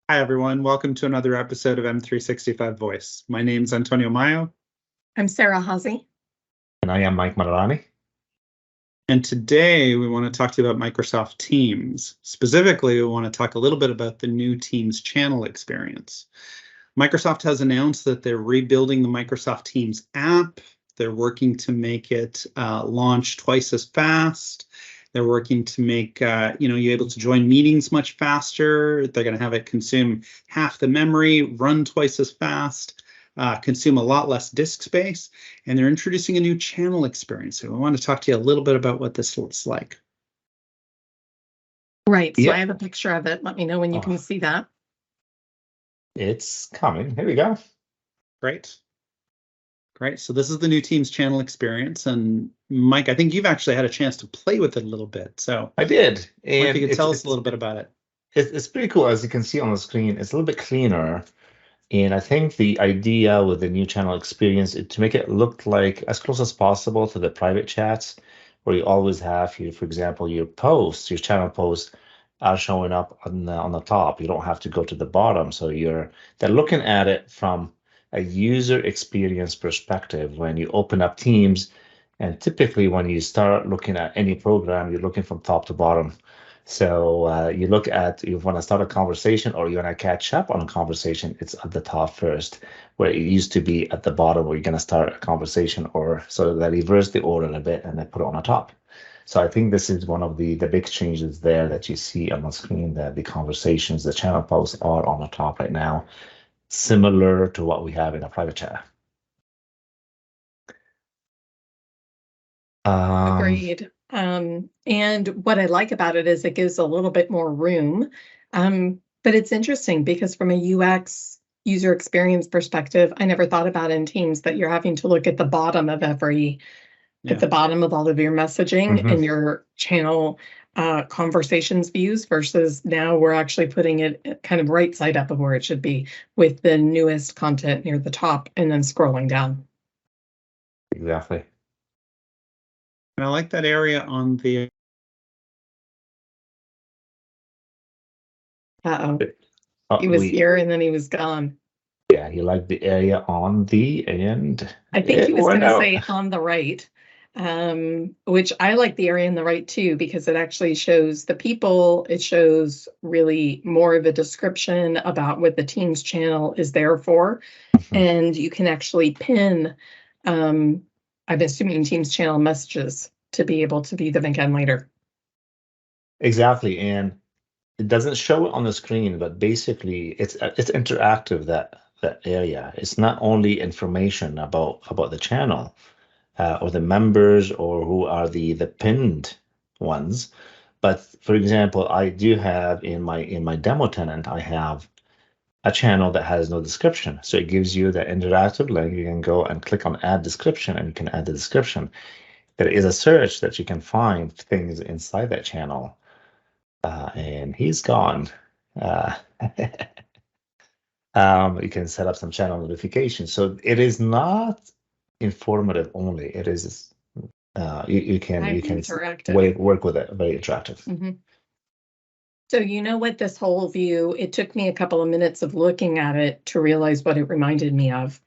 Hi, everyone. Welcome to another episode of M365 Voice. My name's Antonio Mayo. I'm Sarah Hazy. And I am Mike Madarani. And today we want to talk to you about Microsoft Teams. Specifically, we want to talk a little bit about the new Teams channel experience. Microsoft has announced that they're rebuilding the Microsoft Teams app. They're working to make it launch twice as fast. They're working to make you able to join meetings much faster. They're going to have it consume half the memory, run twice as fast, consume a lot less disk space, and they're introducing a new channel experience. So we want to talk to you a little bit about what this looks like. Right. So I have a picture of it. Let me know when you can see that. It's coming. Here we go. Great. Great. So this is the new Teams channel experience. And Mike, I think you've actually had a chance to play with it a little bit. So I did. And if you could tell us a little bit about it. It's pretty cool. As you can see on the screen, it's a little bit cleaner. And I think the idea with the new channel experience is to make it look like as close as possible to the private chats, where you always have, for example, your posts, your channel posts are showing up on the top. You don't have to go to the bottom. So they're looking at it from a user experience perspective when you open up Teams. And typically when you start looking at any program, you're looking from top to bottom. So you want to start a conversation or you want to catch up on a conversation, it's at the top first, where it used to be at the bottom where you're going to start a conversation, or so they reverse the order a bit and they put it on the top. So I think this is one of the big changes there that you see on the screen, that the conversations, the channel posts are on the top right now, similar to what we have in a private chat. Agreed. And what I like about it is it gives a little bit more room. But it's interesting because from a UX user experience perspective, I never thought about in Teams that you're having to look at the bottom of at the bottom of all of your messaging and your channel conversations views, versus now we're actually putting it kind of right side up of where it should be, with the newest content near the top and then scrolling down. Exactly. And I like that area on the. He was here and then he was gone. Yeah, he liked the area on the end. I think he was going to say on the right, which I like the area on the right too, because it actually shows the people. It shows really more of a description about what the Teams channel is there for. And you can actually pin, I'm assuming, Teams channel messages to be able to view them again later. Exactly. And it doesn't show it on the screen, but basically it's interactive, that area. It's not only information about the channel or the members or who are the pinned ones, but for example, I do have in my demo tenant, I have a channel that has no description. So it gives you that interactive link. You can go and click on add description and you can add the description. There is a search that you can find things inside that channel. And he's gone. You can set up some channel notifications. So it is not informative only. It is you can work with it. Very interactive. So you know what, this whole view, it took me a couple of minutes of looking at it to realize what it reminded me of.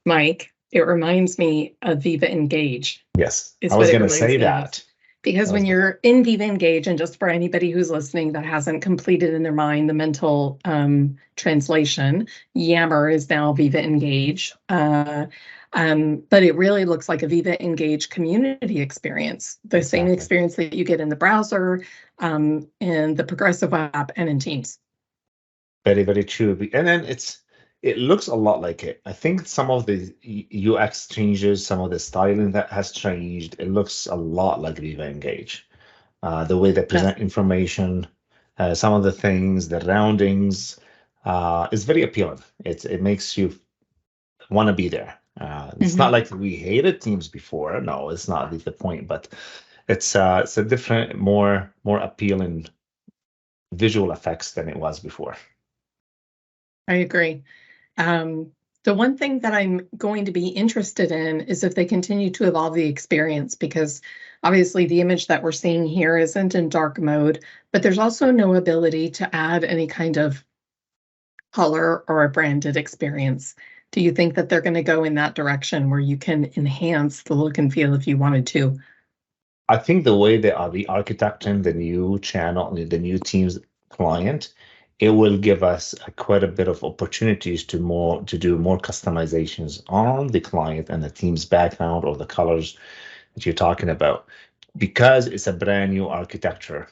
Mike, it reminds me of Viva Engage. Yes, I was going to say that. Because when you're in Viva Engage, and just for anybody who's listening that hasn't completed in their mind the mental translation, Yammer is now Viva Engage. But it really looks like a Viva Engage community experience, the same experience that you get in the browser, in the Progressive app, and in Teams. Very, very true. And then it looks a lot like it. I think some of the UX changes, some of the styling that has changed, it looks a lot like Viva Engage. The way they present information, some of the things, the roundings, is very appealing. It makes you want to be there. It's not like we hated Teams before. No, it's not the point, but it's a different, more appealing visual effects than it was before. I agree. The one thing that I'm going to be interested in is if they continue to evolve the experience, because obviously the image that we're seeing here isn't in dark mode, but there's also no ability to add any kind of color or a branded experience. Do you think that they're going to go in that direction where you can enhance the look and feel if you wanted to? I think the way they are re-architecting the new channel, the new Teams client, it will give us quite a bit of opportunities to do more customizations on the client and the Teams background or the colors that you're talking about, because it's a brand new architecture.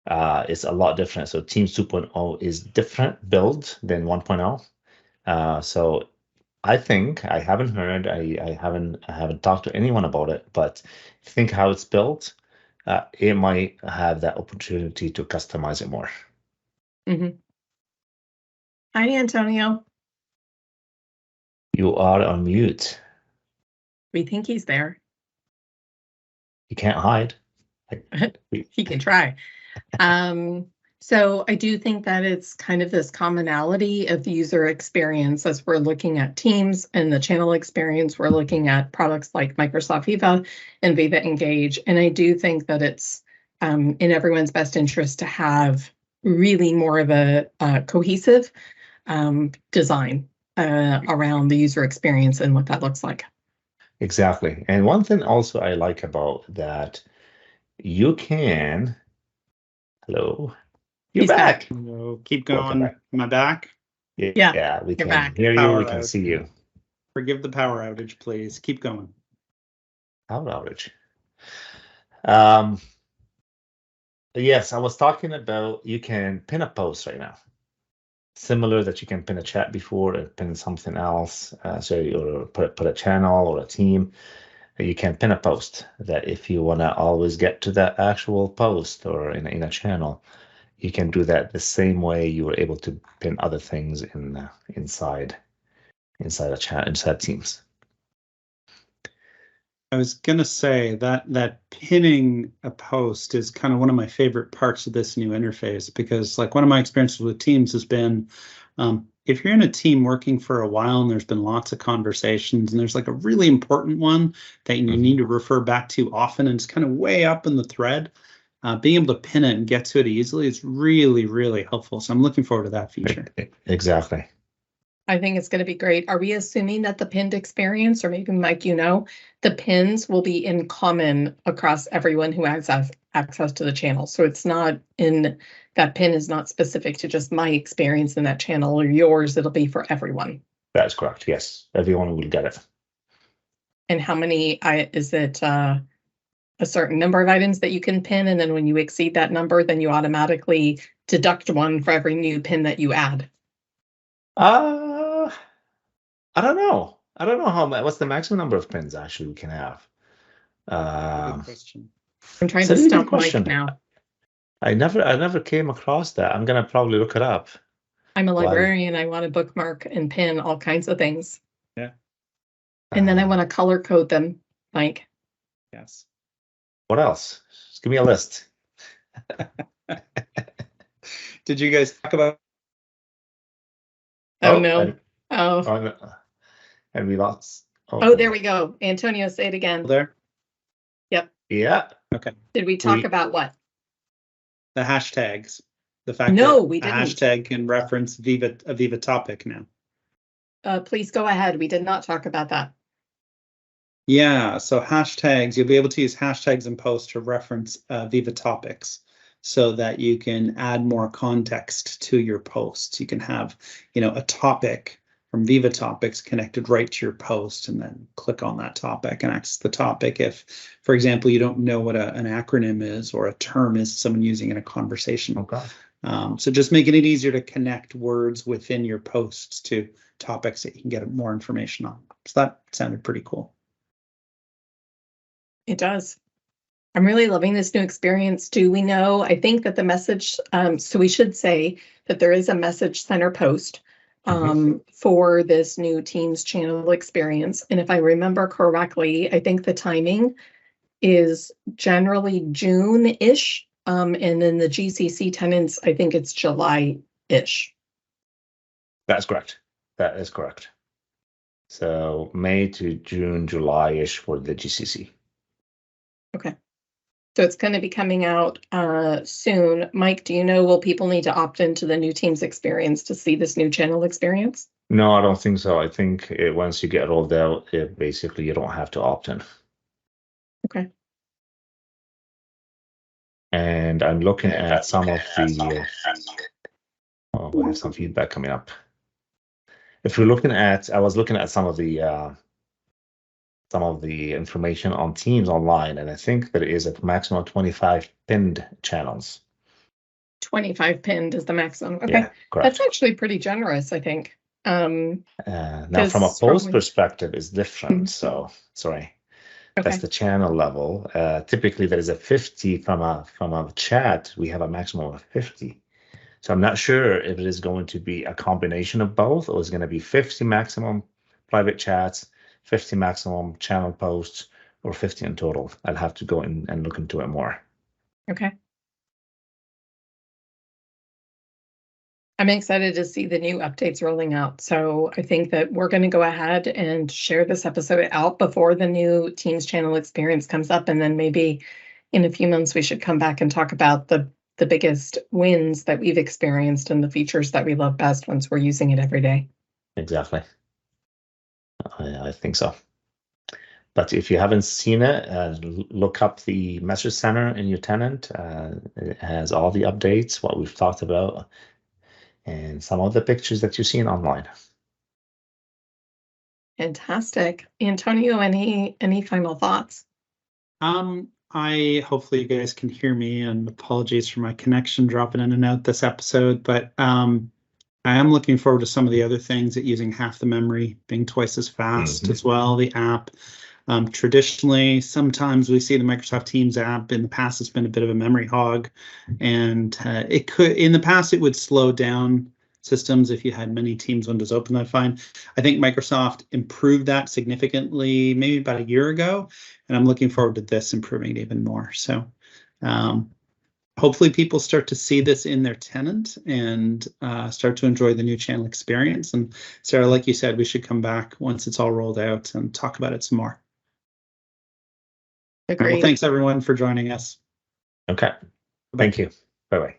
It's a lot different. So Teams 2.0 is different build than 1.0. So I think I haven't heard, I haven't talked to anyone about it, but think how it's built, it might have that opportunity to customize it more. Mm-hmm. Hi, Antonio. You are on mute. We think he's there. You can't hide. He can try. So I do think that it's kind of this commonality of the user experience as we're looking at Teams and the channel experience. We're looking at products like Microsoft Viva and Viva Engage. And I do think that it's in everyone's best interest to have really more of a cohesive design around the user experience and what that looks like. Exactly. And one thing also I like about that, you can, hello, you're He's back. So keep Welcome going. back. Am I back? Yeah, we you're can back. hear you, Power we can out. see you. Forgive the power outage, please. Keep going. Power outage. Yes, I was talking about you can pin a post right now. Similar that you can pin a chat before and pin something else, or put a channel or a team. You can pin a post that if you want to always get to that actual post or in a channel, you can do that the same way you were able to pin other things inside a chat, inside Teams. I was gonna say that pinning a post is kind of one of my favorite parts of this new interface, because like one of my experiences with Teams has been, if you're in a team working for a while and there's been lots of conversations and there's like a really important one that you need to refer back to often and it's kind of way up in the thread, being able to pin it and get to it easily is really, really helpful. So I'm looking forward to that feature. Exactly. I think it's going to be great. Are we assuming that the pinned experience, or maybe Mike, the pins will be in common across everyone who has access to the channel? So it's not that pin is not specific to just my experience in that channel or yours. It'll be for everyone. That's correct. Yes, everyone will get it. And how many is it? A certain number of items that you can pin, and then when you exceed that number, then you automatically deduct one for every new pin that you add. I don't know. I don't know what's the maximum number of pins actually we can have. Good question. I'm trying to stump Mike now. I never came across that. I'm gonna probably look it up. I'm a librarian. I want to bookmark and pin all kinds of things. Yeah. And then I want to color code them, Mike. Yes. What else? Just give me a list. Did you guys talk about? Oh no. And we lost. Oh, there we go. Antonio, say it again. There? Yep. Yeah. Okay. Did we talk about what? The hashtags. The fact No, that we didn't. a hashtag can reference a Viva topic now. Please go ahead. We did not talk about that. Yeah, so hashtags, you'll be able to use hashtags in posts to reference Viva topics so that you can add more context to your posts. You can have, a topic from Viva Topics connected right to your post, and then click on that topic and access the topic. If, for example, you don't know what an acronym is or a term is someone using in a conversation. Okay. So just making it easier to connect words within your posts to topics that you can get more information on. So that sounded pretty cool. It does. I'm really loving this new experience. Do we know? I think that the message, so we should say that there is a message center post for this new Teams channel experience. And if I remember correctly, I think the timing is generally June-ish. And then the GCC tenants, I think it's July-ish. That's correct. That is correct. So May to June, July-ish for the GCC. Okay. So it's going to be coming out soon. Mike, do you know, will people need to opt into the new Teams experience to see this new channel experience? No, I don't think so. I think once you get rolled out, basically you don't have to opt in. Okay. And I'm looking at some of the. Oh, we have some feedback coming up. If we're looking at, I was looking at some of the information on Teams online, and I think there is a maximum of 25 pinned channels. 25 pinned is the maximum. Okay, Yeah, correct. That's actually pretty generous, I think. Now, from a post perspective, it's different. So, sorry, that's the channel level. Typically, there is a 50 from a chat. We have a maximum of 50. So I'm not sure if it is going to be a combination of both, or it's going to be 50 maximum private chats, 50 maximum channel posts, or 50 in total. I'll have to go in and look into it more. Okay. I'm excited to see the new updates rolling out. So I think that we're going to go ahead and share this episode out before the new Teams channel experience comes up. And then maybe in a few months, we should come back and talk about the biggest wins that we've experienced and the features that we love best once we're using it every day. Exactly. I think so. But if you haven't seen it, look up the message center in your tenant. It has all the updates, what we've talked about, and some of the pictures that you've seen online. Fantastic. Antonio, any final thoughts? Hopefully you guys can hear me, and apologies for my connection dropping in and out this episode, but I am looking forward to some of the other things, that using half the memory, being twice as fast as well, the app. Traditionally, sometimes we see the Microsoft Teams app. In the past, it's been a bit of a memory hog, and in the past, it would slow down systems if you had many Teams windows open. I think Microsoft improved that significantly maybe about a year ago, and I'm looking forward to this improving it even more. So hopefully people start to see this in their tenant and start to enjoy the new channel experience. And Sarah, like you said, we should come back once it's all rolled out and talk about it some more. Agreed. Well, thanks everyone for joining us. Okay. Thank you. Bye-bye.